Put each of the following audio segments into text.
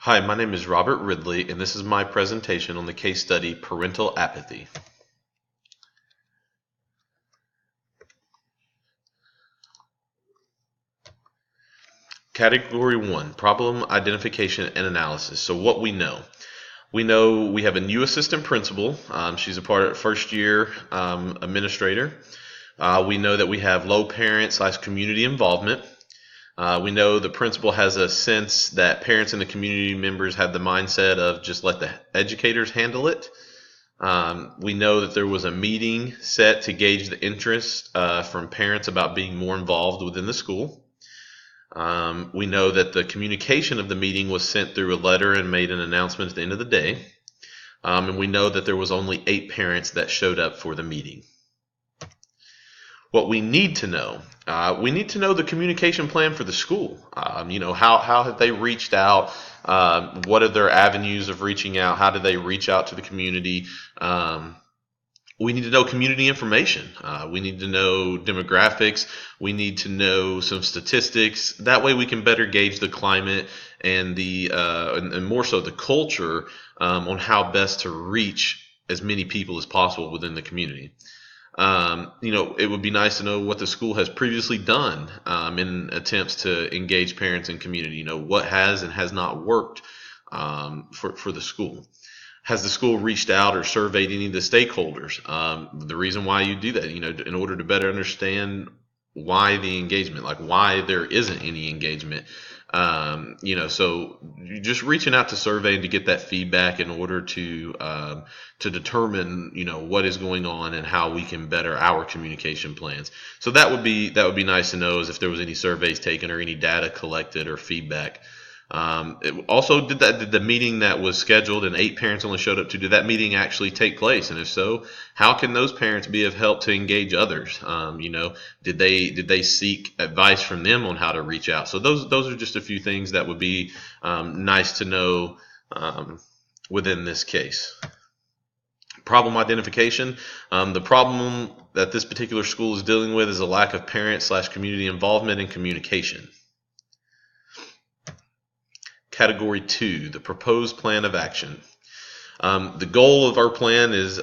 Hi, my name is Robert Ridley, and this is my presentation on the case study Parental Apathy. Category 1, Problem Identification and Analysis. So what we know. We know we have a new assistant principal. She's a part of first year administrator. We know that we have low parent/community involvement. We know the principal has a sense that parents and the community members have the mindset of just let the educators handle it. We know that there was a meeting set to gauge the interest from parents about being more involved within the school. We know that the communication of the meeting was sent through a letter and made an announcement at the end of the day. And we know that there was only 8 parents that showed up for the meeting. What we need to know the communication plan for the school. How have they reached out? What are their avenues of reaching out? How do they reach out to the community? We need to know community information. We need to know demographics. We need to know some statistics. That way we can better gauge the climate and and more so the culture on how best to reach as many people as possible within the community. It would be nice to know what the school has previously done in attempts to engage parents and community. What has and has not worked for the school. Has the school reached out or surveyed any of the stakeholders? The reason why you do that, in order to better understand why the engagement, like why there isn't any engagement. So you're just reaching out to survey and to get that feedback in order to determine, what is going on and how we can better our communication plans. So that would be nice to know, is if there was any surveys taken or any data collected or feedback. Did the meeting that was scheduled and 8 parents only showed up to, did that meeting actually take place? And if so, how can those parents be of help to engage others? Did they seek advice from them on how to reach out? So those are just a few things that would be nice to know within this case. Problem identification. The problem that this particular school is dealing with is a lack of parent/community involvement and communication. Category 2, the proposed plan of action. The goal of our plan is,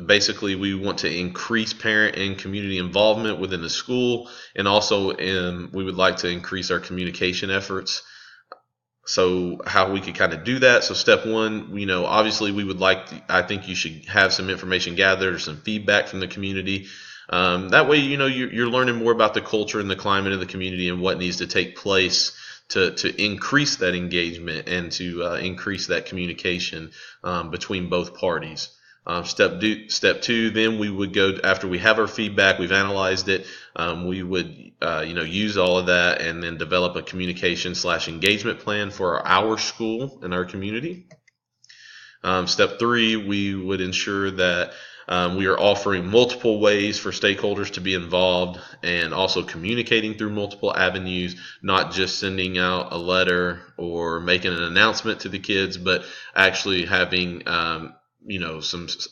basically we want to increase parent and community involvement within the school, and also we would like to increase our communication efforts. So how we could kind of do that. So step 1, obviously we would I think you should have some information gathered or some feedback from the community. That way, you're learning more about the culture and the climate of the community and what needs to take place to increase that engagement and to increase that communication between both parties. Step 2, then we would go, after we have our feedback, we've analyzed it, we would use all of that and then develop a communication/engagement plan for our school and our community. Step 3, we would ensure that we are offering multiple ways for stakeholders to be involved and also communicating through multiple avenues, not just sending out a letter or making an announcement to the kids, but actually having some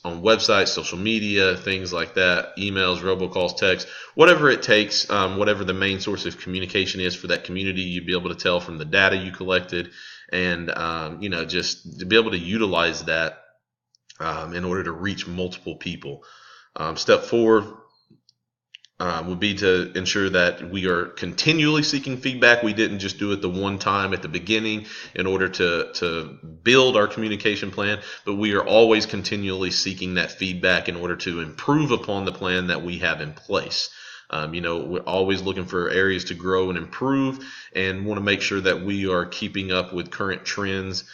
on websites, social media, things like that, emails, robocalls, texts, whatever it takes, whatever the main source of communication is for that community, you'd be able to tell from the data you collected, and just to be able to utilize that in order to reach multiple people. Step 4 would be to ensure that we are continually seeking feedback. We didn't just do it the one time at the beginning in order to build our communication plan, but we are always continually seeking that feedback in order to improve upon the plan that we have in place. We're always looking for areas to grow and improve, and want to make sure that we are keeping up with current trends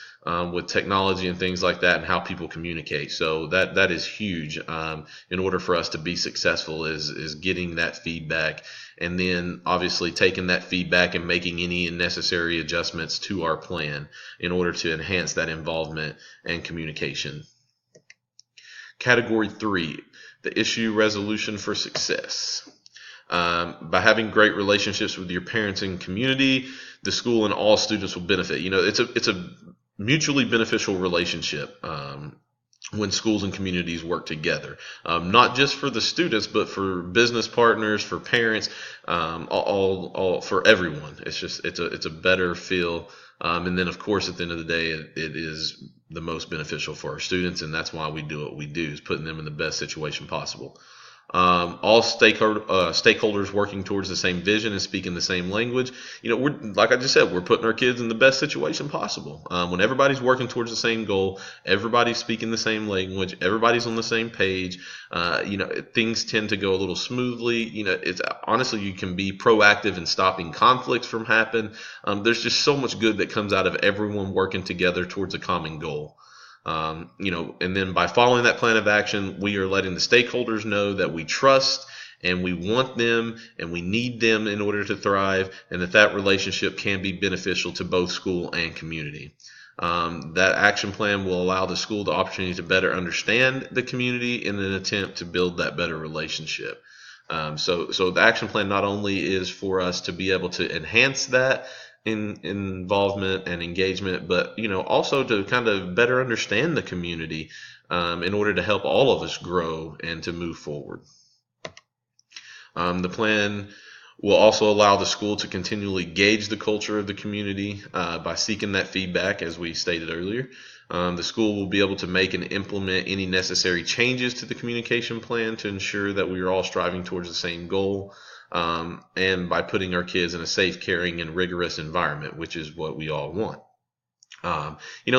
with technology and things like that, and how people communicate. So that is huge in order for us to be successful, is getting that feedback, and then obviously taking that feedback and making any necessary adjustments to our plan in order to enhance that involvement and communication. Category 3, the issue resolution for success. By having great relationships with your parents and community, the school and all students will benefit. It's a mutually beneficial relationship. when schools and communities work together, not just for the students, but for business partners, for parents, all for everyone. It's a better feel. And then, of course, at the end of the day, it is the most beneficial for our students, and that's why we do what we do, is putting them in the best situation possible. All stakeholders working towards the same vision and speaking the same language. We're, like I just said, we're putting our kids in the best situation possible. When everybody's working towards the same goal, everybody's speaking the same language, everybody's on the same page. Things tend to go a little smoothly. It's honestly, you can be proactive in stopping conflicts from happening. There's just so much good that comes out of everyone working together towards a common goal. And then by following that plan of action, we are letting the stakeholders know that we trust and we want them and we need them in order to thrive, and that relationship can be beneficial to both school and community. That action plan will allow the school the opportunity to better understand the community in an attempt to build that better relationship. So the action plan not only is for us to be able to enhance that in involvement and engagement, but also to kind of better understand the community, in order to help all of us grow and to move forward. The plan will also allow the school to continually gauge the culture of the community by seeking that feedback, as we stated earlier. The school will be able to make and implement any necessary changes to the communication plan to ensure that we are all striving towards the same goal, and by putting our kids in a safe, caring, and rigorous environment, which is what we all want.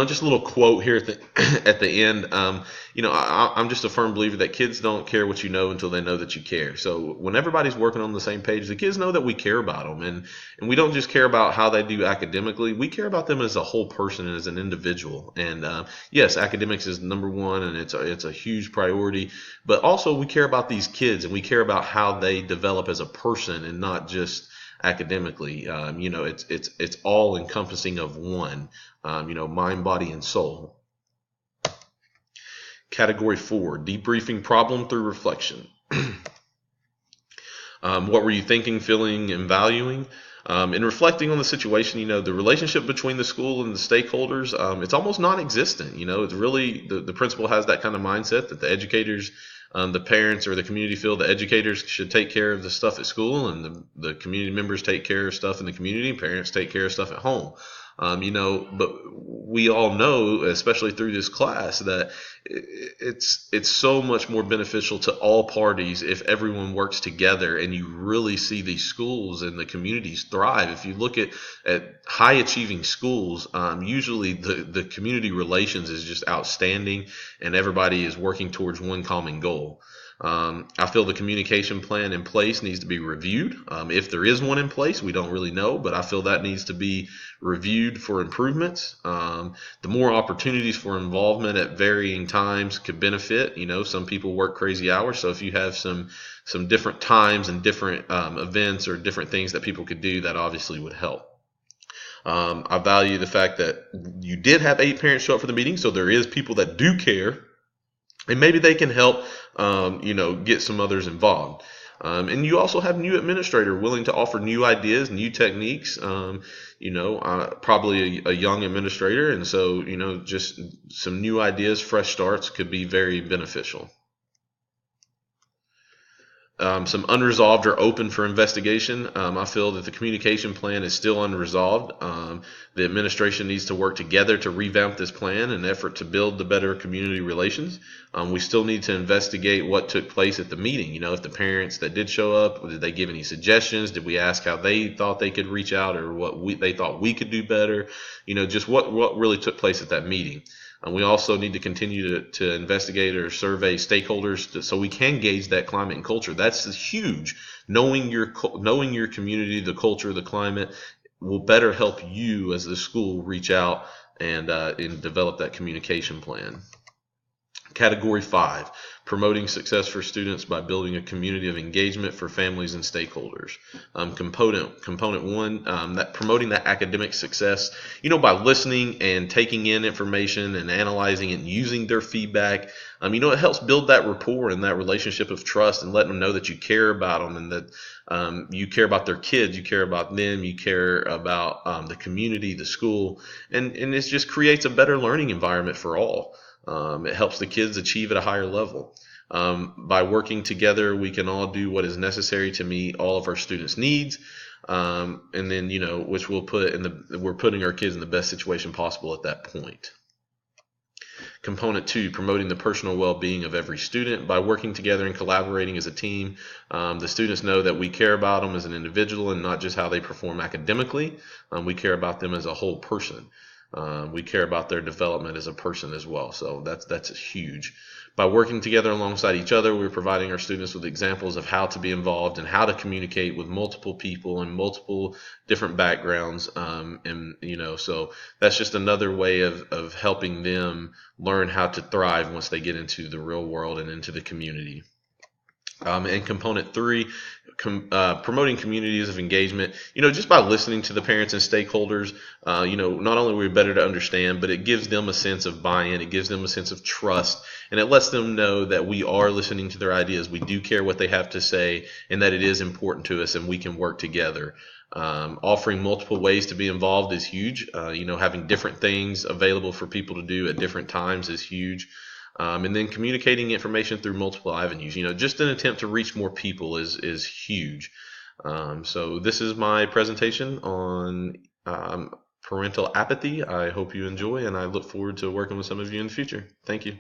Just a little quote here at the end. I'm just a firm believer that kids don't care what you know until they know that you care. So when everybody's working on the same page, the kids know that we care about them, and we don't just care about how they do academically. We care about them as a whole person and as an individual. And yes, academics is number one, and it's a huge priority. But also we care about these kids, and we care about how they develop as a person, and not just academically. It's all encompassing of one. Mind, body, and soul. Category 4, debriefing problem through reflection. What were you thinking, feeling, and valuing? In reflecting on the situation, the relationship between the school and the stakeholders, it's almost non-existent. It's really, the principal has that kind of mindset that the educators, the parents or the community feel the educators should take care of the stuff at school, and the community members take care of stuff in the community, and parents take care of stuff at home. But we all know, especially through this class, that it's so much more beneficial to all parties if everyone works together, and you really see these schools and the communities thrive. If you look at high achieving schools, usually the community relations is just outstanding, and everybody is working towards one common goal. I feel the communication plan in place needs to be reviewed. If there is one in place, we don't really know, but I feel that needs to be reviewed for improvements. The more opportunities for involvement at varying times could benefit. Some people work crazy hours, so if you have some different times and different events or different things that people could do, that obviously would help. I value the fact that you did have 8 parents show up for the meeting, so there is people that do care. And maybe they can help, get some others involved. And you also have new administrator willing to offer new ideas, new techniques. Probably a young administrator, and so just some new ideas, fresh starts could be very beneficial. Some unresolved or open for investigation. I feel that the communication plan is still unresolved. The administration needs to work together to revamp this plan in an effort to build the better community relations. We still need to investigate what took place at the meeting. If the parents that did show up, did they give any suggestions? Did we ask how they thought they could reach out, or what they thought we could do better? Just what really took place at that meeting. We also need to continue to investigate or survey stakeholders so we can gauge that climate and culture. That's huge. Knowing your community, the culture, the climate will better help you as the school reach out and develop that communication plan. Category 5, promoting success for students by building a community of engagement for families and stakeholders. Component 1, that promoting that academic success, by listening and taking in information and analyzing it and using their feedback. It helps build that rapport and that relationship of trust, and letting them know that you care about them, and that you care about their kids, you care about them, you care about the community, the school, and it just creates a better learning environment for all. It helps the kids achieve at a higher level. By working together, we can all do what is necessary to meet all of our students' needs, and then which we're putting our kids in the best situation possible at that point. Component 2, promoting the personal well-being of every student. By working together and collaborating as a team, the students know that we care about them as an individual and not just how they perform academically. We care about them as a whole person. We care about their development as a person as well. So that's huge. By working together alongside each other, we're providing our students with examples of how to be involved and how to communicate with multiple people and multiple different backgrounds. So that's just another way of helping them learn how to thrive once they get into the real world and into the community. And component 3, promoting communities of engagement. Just by listening to the parents and stakeholders, not only are we better to understand, but it gives them a sense of buy-in. It gives them a sense of trust, and it lets them know that we are listening to their ideas. We do care what they have to say, and that it is important to us, and we can work together. Offering multiple ways to be involved is huge. Having different things available for people to do at different times is huge. And then communicating information through multiple avenues, just an attempt to reach more people is huge. So this is my presentation on parental apathy. I hope you enjoy, and I look forward to working with some of you in the future. Thank you.